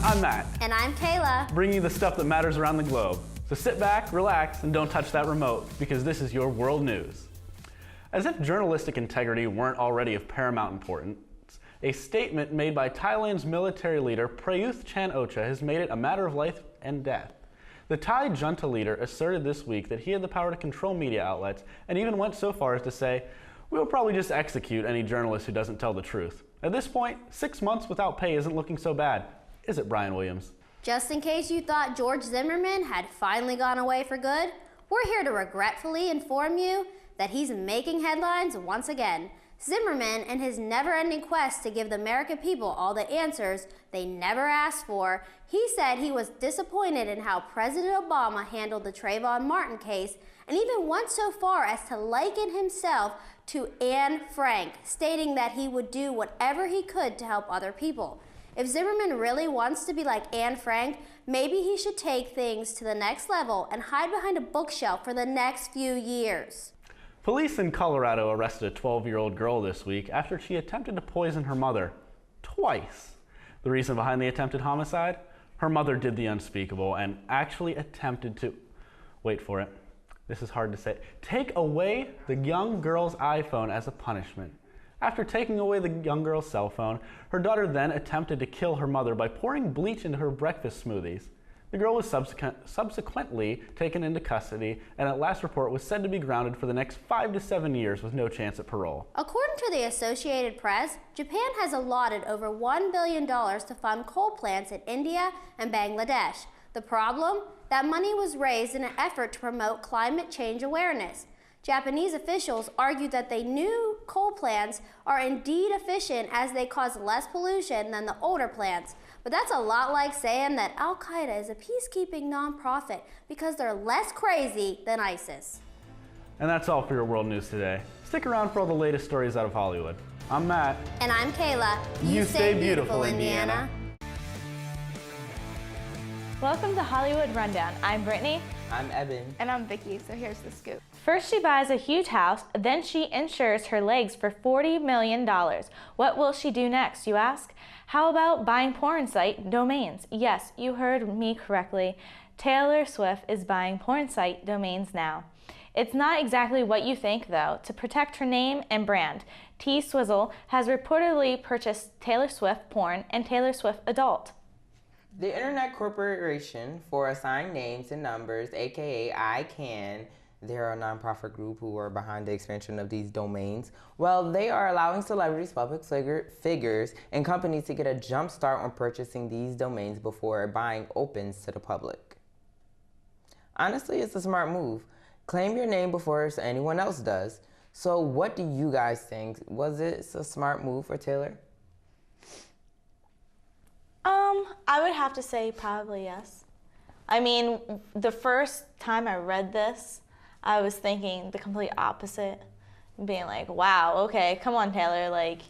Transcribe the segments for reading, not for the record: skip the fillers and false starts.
I'm Matt. And I'm Kayla. Bringing you the stuff that matters around the globe. So sit back, relax, and don't touch that remote, because this is your world news. As if journalistic integrity weren't already of paramount importance, a statement made by Thailand's military leader Prayuth Chan-o-cha has made it a matter of life and death. The Thai junta leader asserted this week that he had the power to control media outlets, and even went so far as to say, "We'll probably just execute any journalist who doesn't tell the truth." At this point, 6 months without pay isn't looking so bad, is it, Brian Williams? Just in case you thought George Zimmerman had finally gone away for good, we're here to regretfully inform you that he's making headlines once again. Zimmerman, in his never-ending quest to give the American people all the answers they never asked for, he said he was disappointed in how President Obama handled the Trayvon Martin case, and even went so far as to liken himself to Anne Frank, stating that he would do whatever he could to help other people. If Zimmerman really wants to be like Anne Frank, maybe he should take things to the next level and hide behind a bookshelf for the next few years. Police in Colorado arrested a 12-year-old girl this week after she attempted to poison her mother twice. The reason behind the attempted homicide? Her mother did the unspeakable and actually attempted to, wait for it, this is hard to say, take away the young girl's iPhone as a punishment. After taking away the young girl's cell phone, her daughter then attempted to kill her mother by pouring bleach into her breakfast smoothies. The girl was subsequently taken into custody, and at last report was said to be grounded for the next 5 to 7 years with no chance at parole. According to the Associated Press, Japan has allotted over $1 billion to fund coal plants in India and Bangladesh. The problem? That money was raised in an effort to promote climate change awareness. Japanese officials argued that they knew coal plants are indeed efficient as they cause less pollution than the older plants. But that's a lot like saying that Al-Qaeda is a peacekeeping nonprofit because they're less crazy than ISIS. And that's all for your world news today. Stick around for all the latest stories out of Hollywood. I'm Matt. And I'm Kayla. You stay beautiful, Indiana. Welcome to Hollywood Rundown. I'm Brittany. I'm Ebon. And I'm Vickie, so here's the scoop. First she buys a huge house, then she insures her legs for $40 million. What will she do next, you ask? How about buying porn site domains? Yes, you heard me correctly. Taylor Swift is buying porn site domains now. It's not exactly what you think, though. To protect her name and brand, T-Swizzle has reportedly purchased Taylor Swift Porn and Taylor Swift Adult. The Internet Corporation for Assigned Names and Numbers, aka ICANN, they're a nonprofit group who are behind the expansion of these domains. Well, they are allowing celebrities, public figures, and companies to get a jump start on purchasing these domains before buying opens to the public. Honestly, it's a smart move. Claim your name before anyone else does. So what do you guys think? Was it a smart move for Taylor? I would have to say probably yes. I mean, the first time I read this, I was thinking the complete opposite, being like, wow, okay, come on, Taylor, like,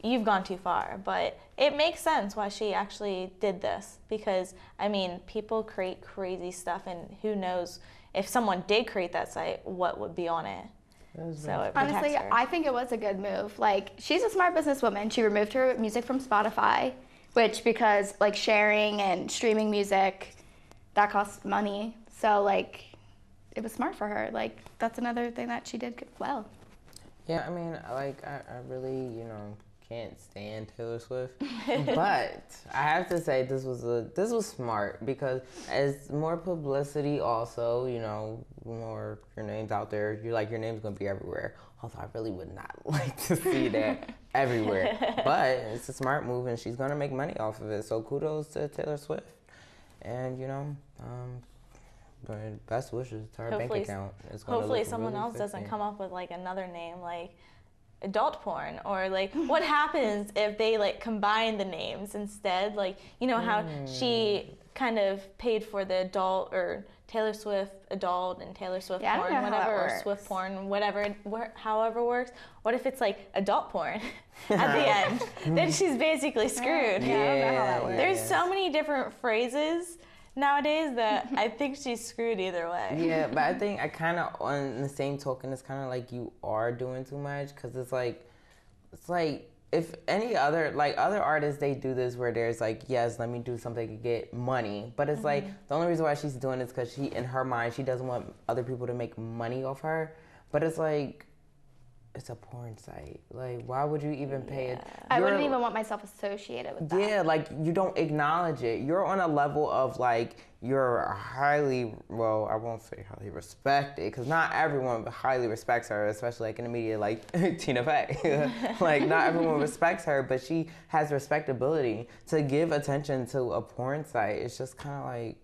you've gone too far. But it makes sense why she actually did this, because, I mean, people create crazy stuff, and who knows if someone did create that site, what would be on it. So it protects Honestly, her. I think it was a good move. Like, she's a smart businesswoman. She removed her music from Spotify, which, because, like, sharing and streaming music, that costs money. So, like, it was smart for her. Like, that's another thing that she did well. Yeah, I mean, like, I really, can't stand Taylor Swift. But I have to say this was smart, because as more publicity also, more your name's out there, your name's gonna be everywhere. Although I really would not like to see that everywhere. But it's a smart move, and she's gonna make money off of it. So kudos to Taylor Swift. And best wishes to her bank account. Hopefully someone else doesn't come up with like another name like adult porn, or like what happens if they like combine the names instead, like how she kind of paid for the adult, or Taylor Swift adult and Taylor Swift porn, whatever, or Swift porn, whatever, however works. What if it's like adult porn at the end? Then she's basically screwed. Yeah, I don't know how that works. There's so many different phrases nowadays that I think she's screwed either way. Yeah, but I think I kind of, on the same token, it's kind of like you are doing too much, because it's like if any other other artists, they do this where there's like, yes, let me do something to get money, but it's like the only reason why she's doing it is because she, in her mind, she doesn't want other people to make money off her. But it's like, it's a porn site. Like, why would you even pay it? I wouldn't even want myself associated with that. Yeah, like, you don't acknowledge it. You're on a level of, like, you're highly, well, I won't say highly respected, because not everyone highly respects her, especially, like, in the media, like Tina Fey. Like, not everyone respects her, but she has respectability. To give attention to a porn site, it's just kind of like,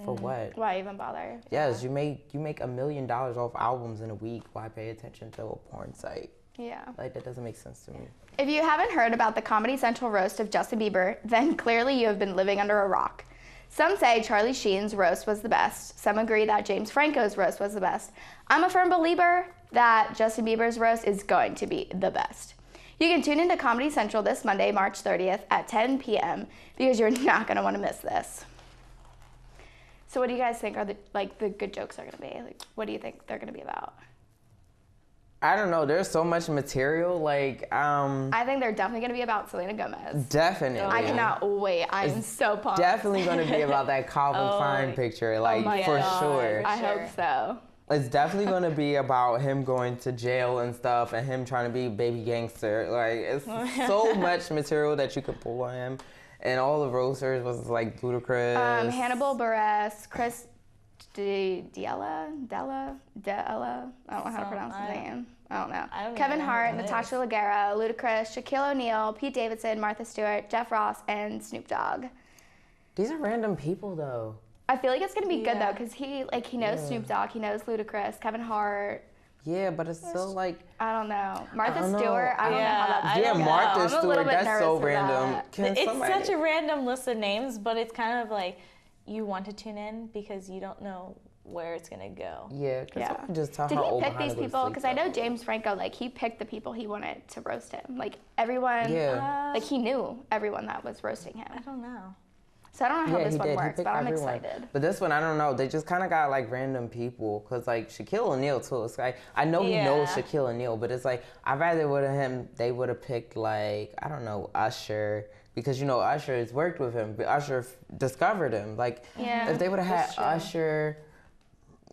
for what? Why even bother? Yes, you make $1 million off albums in a week. Why pay attention to a porn site? Yeah. Like, that doesn't make sense to me. If you haven't heard about the Comedy Central roast of Justin Bieber, then clearly you have been living under a rock. Some say Charlie Sheen's roast was the best. Some agree that James Franco's roast was the best. I'm a firm believer that Justin Bieber's roast is going to be the best. You can tune into Comedy Central this Monday, March 30th at 10 p.m. because you're not going to want to miss this. So what do you guys think are the good jokes are going to be? Like, what do you think they're going to be about? I don't know. There's so much material. Like, I think they're definitely going to be about Selena Gomez. Definitely. I cannot wait. I'm so pumped. Definitely going to be about that Calvin Klein picture, like, for sure. I hope so. It's definitely going to be about him going to jail and stuff and him trying to be baby gangster. Like, it's so much material that you could pull on him. And all the roasters was like Ludacris. Hannibal Buress, Chris D'Ella. I don't know how to pronounce his name. I don't know. Kevin Hart, Natasha Leggera, Ludacris, Shaquille O'Neal, Pete Davidson, Martha Stewart, Jeff Ross, and Snoop Dogg. These are random people, though. I feel like it's gonna be good though, cause he knows Snoop Dogg, he knows Ludacris, Kevin Hart. Yeah, but it's still like, I don't know. Martha Stewart, I don't know how that's yeah, Martha I'm Stewart, that's so random. It's such a random list of names, but it's kind of like you want to tune in because you don't know where it's gonna go. Yeah, because just tell Did how he old pick these people? Because I know James Franco, like, he picked the people he wanted to roast him. Like, everyone, like, he knew everyone that was roasting him. I don't know. So I don't know how this one works, but I'm excited. But this one, I don't know. They just kind of got like random people, cause like Shaquille O'Neal too. It's like, I know he knows Shaquille O'Neal, but it's like I rather they would have picked like, I don't know, Usher, because you know Usher has worked with him. Usher discovered him. Like, if they would have had Usher.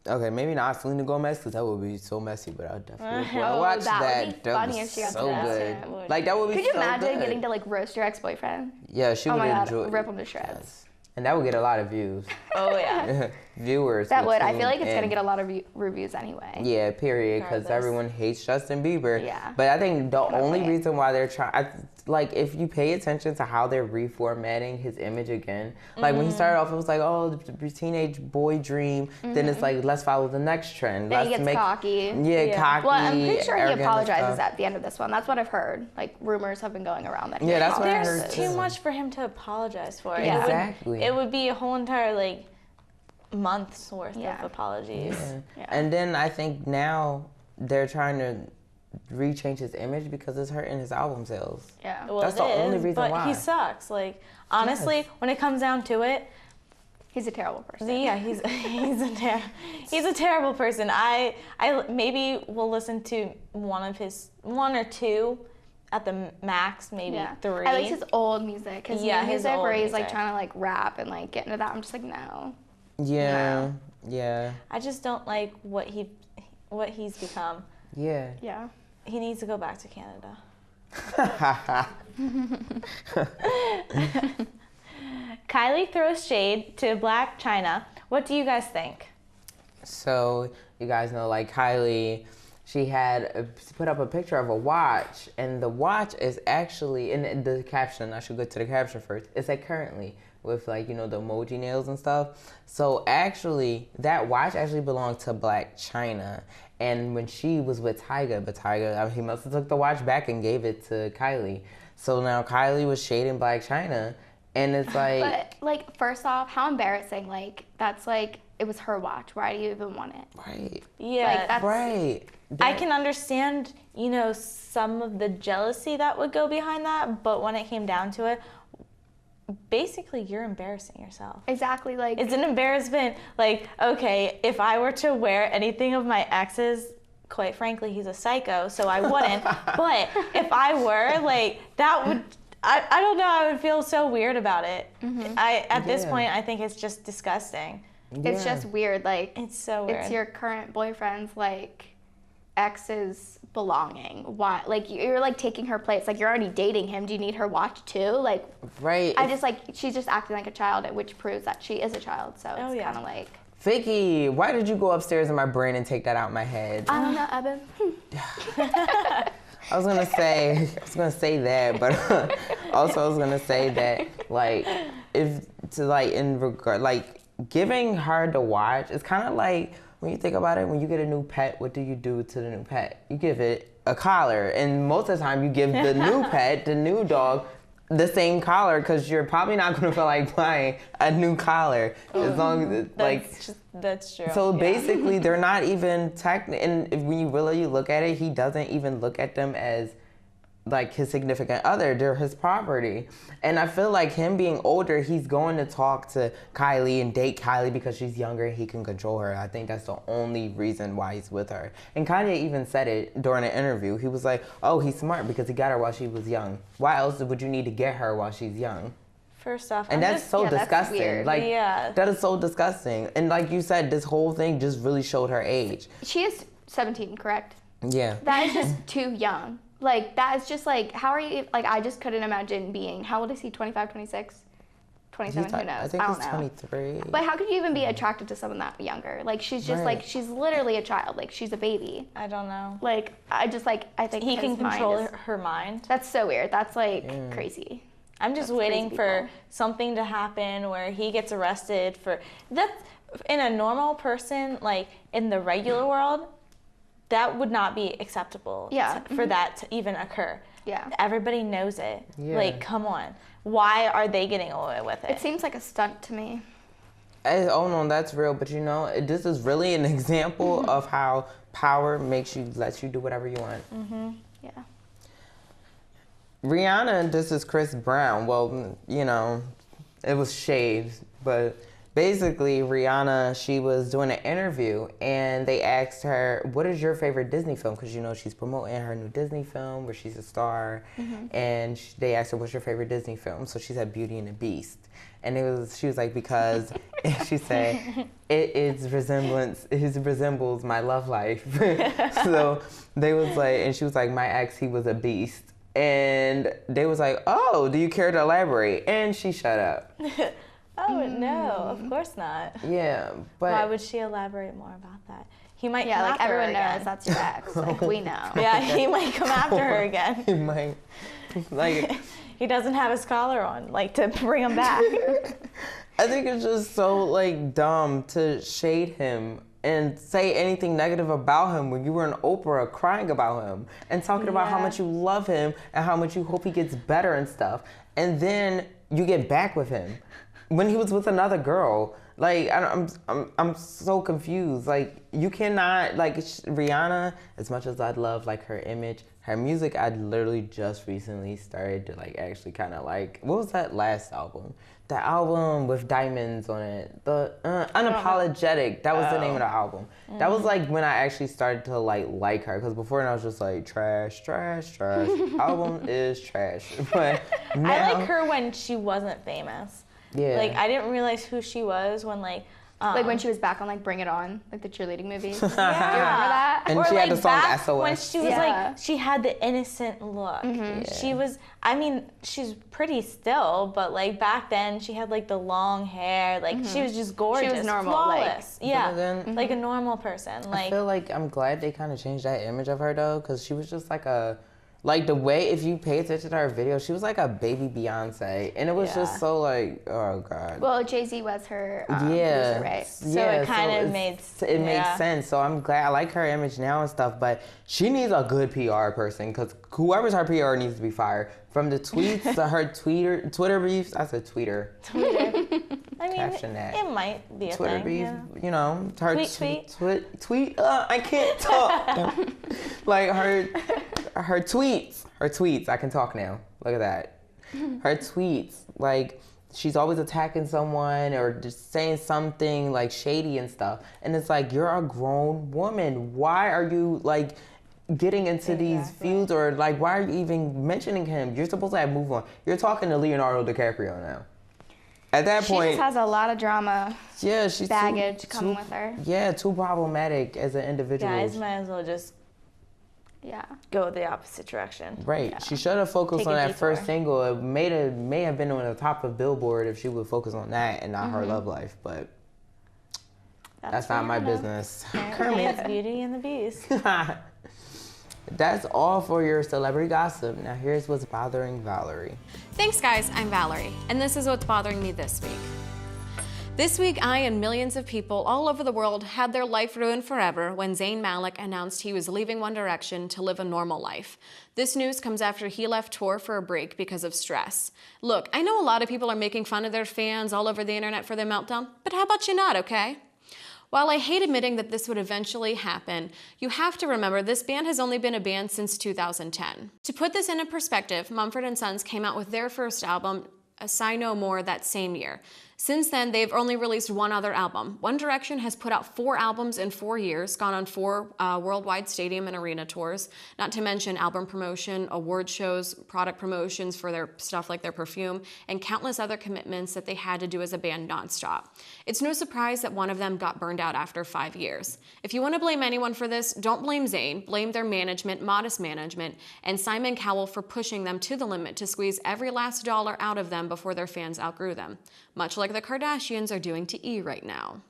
Okay, maybe not Selena Gomez, because that would be so messy, but I would definitely want to watch that. That would be funny if she got so good. Like, that would be so good. Could you imagine getting to, like, roast your ex-boyfriend? Yeah, she would enjoy it. Rip him to shreds. Yes. And that would get a lot of views. Oh, yeah. Viewers. That would. I feel like it's going to get a lot of reviews anyway. Yeah, period, because everyone hates Justin Bieber. Yeah. But I think the only reason why they're trying, like, if you pay attention to how they're reformatting his image again, like, when he started off, it was like, oh, the teenage boy dream. Then it's like, let's follow the next trend. Then he gets cocky. Yeah, cocky. Well, I'm pretty sure he apologizes at the end of this one. That's what I've heard. Like, rumors have been going around that he that's what I heard. There's too much for him to apologize for. Yeah. Exactly. It would be a whole entire, like, month's worth of apologies. Yeah. And then I think now they're trying to rechange his image because it's hurting his album sales. Yeah. Well, that's the only reason but why. He sucks. Like, honestly, when it comes down to it, he's a terrible person. Yeah, he's a terrible person. I maybe will listen to one or two at the max, maybe 3. I like his old music. His new music where he's like music. trying to like rap and like get into that. I'm just like, no. Yeah. I just don't like what he's become. Yeah. Yeah. He needs to go back to Canada. Kylie throws shade to Black China. What do you guys think? So you guys know, like, Kylie, she had put up a picture of a watch, and the watch is actually, in the caption, I should go to the caption first, it said currently, with, like, you know, the emoji nails and stuff. So actually, that watch actually belonged to Black China. And when she was with Tyga, but Tyga, I mean, he must have took the watch back and gave it to Kylie. So now Kylie was shading Black China, and it's like... But, like, first off, how embarrassing. Like, that's like, it was her watch. Why do you even want it? Right. Yeah. Like, that's... Right. I can understand, you know, some of the jealousy that would go behind that, but when it came down to it, basically you're embarrassing yourself. Exactly, like... It's an embarrassment. Like, okay, if I were to wear anything of my ex's, quite frankly, he's a psycho, so I wouldn't. But if I were, like, that would, I don't know, I would feel so weird about it. At this point, I think it's just disgusting. It's just weird. Like, It's so weird. it's your current boyfriend's, like, ex's belonging. Why? Like, you're, like, taking her place. Like, you're already dating him. Do you need her watch, too? Like, Right. I just, like, she's just acting like a child, which proves that she is a child. So it's yeah. kind of like, Vickie, why did you go upstairs in my brain and take that out of my head? I don't know, Ebon. I was gonna say that, but also I was gonna say that, like, in regard, like, giving her the watch, it's kind of like, when you think about it, when you get a new pet, what do you do to the new pet? You give it a collar, and most of the time you give the new pet, the new dog, the same collar, because you're probably not going to feel like buying a new collar as long as That's true. So basically, they're not even and when you really look at it, he doesn't even look at them as like his significant other. They're his property. And I feel like him being older, he's going to talk to Kylie and date Kylie because she's younger and he can control her. I think that's the only reason why he's with her. And Kanye even said it during an interview. He was like, oh, he's smart because he got her while she was young. Why else would you need to get her while she's young? First off, And that's so that's disgusting. weird. Like, Yeah. that is so disgusting. And like you said, this whole thing just really showed her age. She is 17, correct? Yeah. That is just too young. Like, that is just like, how are you, like, I just couldn't imagine being, how old is he, 25, 26? 27, who knows? I think don't he's know. 23. But how could you even be attracted to someone that younger? Like, she's just Right. like, she's literally a child. Like, she's a baby. I don't know. Like, I think He his can mind control is- her mind. That's so weird. That's like crazy. I'm just That's waiting crazy for people. something to happen where he gets arrested for that's in a normal person, like in the regular world, that would not be acceptable Yeah. for that to even occur. Yeah. Everybody knows it. Yeah. Like, come on. Why are they getting away with it? It seems like a stunt to me. Oh no, that's real. But you know, this is really an example of how power lets you do whatever you want. Yeah. Rihanna, this is Chris Brown. Well, you know, it was shade, but basically Rihanna, she was doing an interview and they asked her, what is your favorite Disney film? Because, you know, she's promoting her new Disney film where she's a star. And they asked her, what's your favorite Disney film? So she said Beauty and the Beast. And she was like, because she said, it resembles my love life. So they was like, and she was like, my ex, he was a beast. And they was like, oh, do you care to elaborate? And she shut up. Oh no, of course not. Yeah, but Why would she elaborate more about that? He might Yeah, come like after her everyone knows again. that's your ex. Like, we know. Yeah, he might come after her again. he might, like, He doesn't have his collar on, like, to bring him back. I think it's just so like dumb to shade him and say anything negative about him when you were in Oprah crying about him and talking about how Yeah. much you love him and how much you hope he gets better and stuff. And then you get back with him when he was with another girl. Like, I'm so confused. Like, you cannot, like, Rihanna, as much as I'd love, like, her image, her music, I literally just recently started to, like, actually kind of like, what was that last album? The album with diamonds on it. The Unapologetic. That was the name of the album. That was, like, when I actually started to, like her. Because before I was just like, trash, trash, trash. Album is trash. But now, I like her when she wasn't famous. yeah. Like, I didn't realize who she was when, like... Like when she was back on like Bring It On, like the cheerleading movies. Do you remember Yeah. that? And or she had like the song back SOS. when she was Yeah. like, she had the innocent look. She was, I mean, she's pretty still, but like back then she had like the long hair, like she was just gorgeous, normal, flawless. Yeah, But then- like a normal person. I Like, feel like I'm glad they kind of changed that image of her though, because she was just like the way, if you pay attention to her video, she was like a baby Beyonce, and it was Yeah. just so like, oh god. Well, Jay-Z was her yeah, producer, right? So it kinda made- it yeah. makes sense. So I'm glad. I like her image now and stuff, but she needs a good PR person because whoever's her PR needs to be fired. From the tweets to her Twitter beefs. I said tweeter. I mean, Caption that. it might be a Twitter thing. beef, Yeah. you know, her Tweet. I can't talk. Like her tweets. I can talk now. Look at that. Her tweets, like she's always attacking someone or just saying something like shady and stuff. And it's like, you're a grown woman. Why are you like getting into these feuds, or like, why are you even mentioning him? You're supposed to have moved on. You're talking to Leonardo DiCaprio now. At that point, she just has a lot of drama. Yeah, she's baggage coming with her. Yeah, too problematic as an individual. Guys might as well just go the opposite direction. Right. Yeah. She should have focused Take on a that detour. first single. It may have been on the top of Billboard if she would focus on that and not her love life. But that's not my business. Kermit's Beauty and the Beast. That's all for your celebrity gossip. Now here's what's bothering Valerie. Thanks guys, I'm Valerie, and this is what's bothering me this week. This week, I and millions of people all over the world had their life ruined forever when Zayn Malik announced he was leaving One Direction to live a normal life. This news comes after he left tour for a break because of stress. Look, I know a lot of people are making fun of their fans all over the internet for their meltdown, but how about you not, okay? While I hate admitting that this would eventually happen, you have to remember this band has only been a band since 2010. To put this into perspective, Mumford & Sons came out with their first album, Say No More, that same year. Since then, they've only released one other album. One Direction has put out 4 albums in 4 years, gone on 4 worldwide stadium and arena tours, not to mention album promotion, award shows, product promotions for their stuff like their perfume, and countless other commitments that they had to do as a band nonstop. It's no surprise that one of them got burned out after 5 years. If you want to blame anyone for this, don't blame Zayn, blame their management, modest management, and Simon Cowell for pushing them to the limit to squeeze every last dollar out of them before their fans outgrew them, much like the Kardashians are doing to E right now.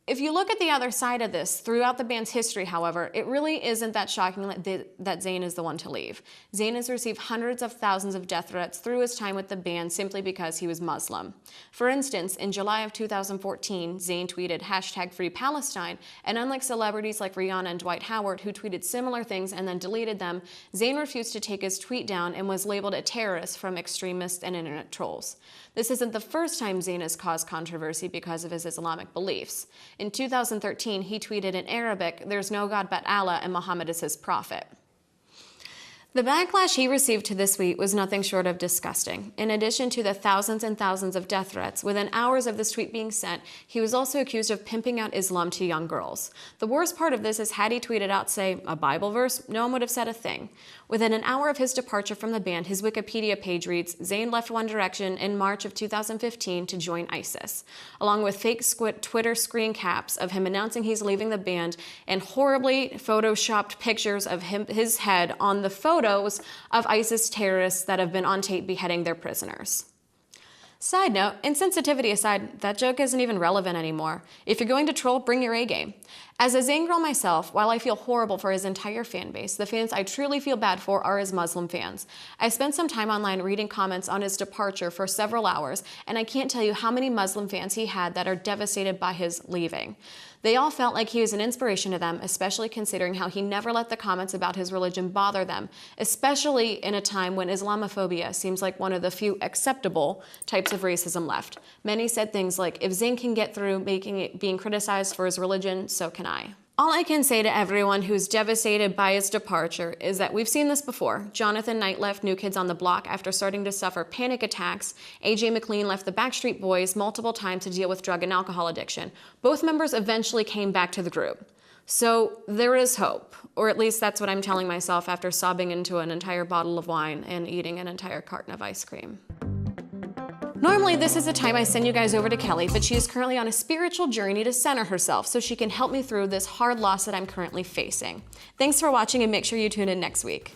If you look at the other side of this, throughout the band's history, however, it really isn't that shocking that Zayn is the one to leave. Zayn has received hundreds of thousands of death threats through his time with the band simply because he was Muslim. For instance, in July of 2014, Zayn tweeted #FreePalestine, and unlike celebrities like Rihanna and Dwight Howard, who tweeted similar things and then deleted them, Zayn refused to take his tweet down and was labeled a terrorist from extremists and internet trolls. This isn't the first time Zayn has caused controversy because of his Islamic beliefs. In 2013, he tweeted in Arabic, "There's no God but Allah and Muhammad is his prophet." The backlash he received to this tweet was nothing short of disgusting. In addition to the thousands and thousands of death threats, within hours of this tweet being sent, he was also accused of pimping out Islam to young girls. The worst part of this is had he tweeted out, say, a Bible verse, no one would have said a thing. Within an hour of his departure from the band, his Wikipedia page reads, Zayn left One Direction in March of 2015 to join ISIS, along with fake Twitter screen caps of him announcing he's leaving the band and horribly photoshopped pictures of his head on the photos of ISIS terrorists that have been on tape beheading their prisoners. Side note, insensitivity aside, that joke isn't even relevant anymore. If you're going to troll, bring your A game. As a Zayn girl myself, while I feel horrible for his entire fan base, the fans I truly feel bad for are his Muslim fans. I spent some time online reading comments on his departure for several hours, and I can't tell you how many Muslim fans he had that are devastated by his leaving. They all felt like he was an inspiration to them, especially considering how he never let the comments about his religion bother them, especially in a time when Islamophobia seems like one of the few acceptable types of racism left. Many said things like, if Zayn can get through being criticized for his religion, so can I. All I can say to everyone who's devastated by his departure is that we've seen this before. Jonathan Knight left New Kids on the Block after starting to suffer panic attacks. AJ McLean left the Backstreet Boys multiple times to deal with drug and alcohol addiction. Both members eventually came back to the group. So there is hope, or at least that's what I'm telling myself after sobbing into an entire bottle of wine and eating an entire carton of ice cream. Normally, this is the time I send you guys over to Kelli, but she is currently on a spiritual journey to center herself so she can help me through this hard loss that I'm currently facing. Thanks for watching and make sure you tune in next week.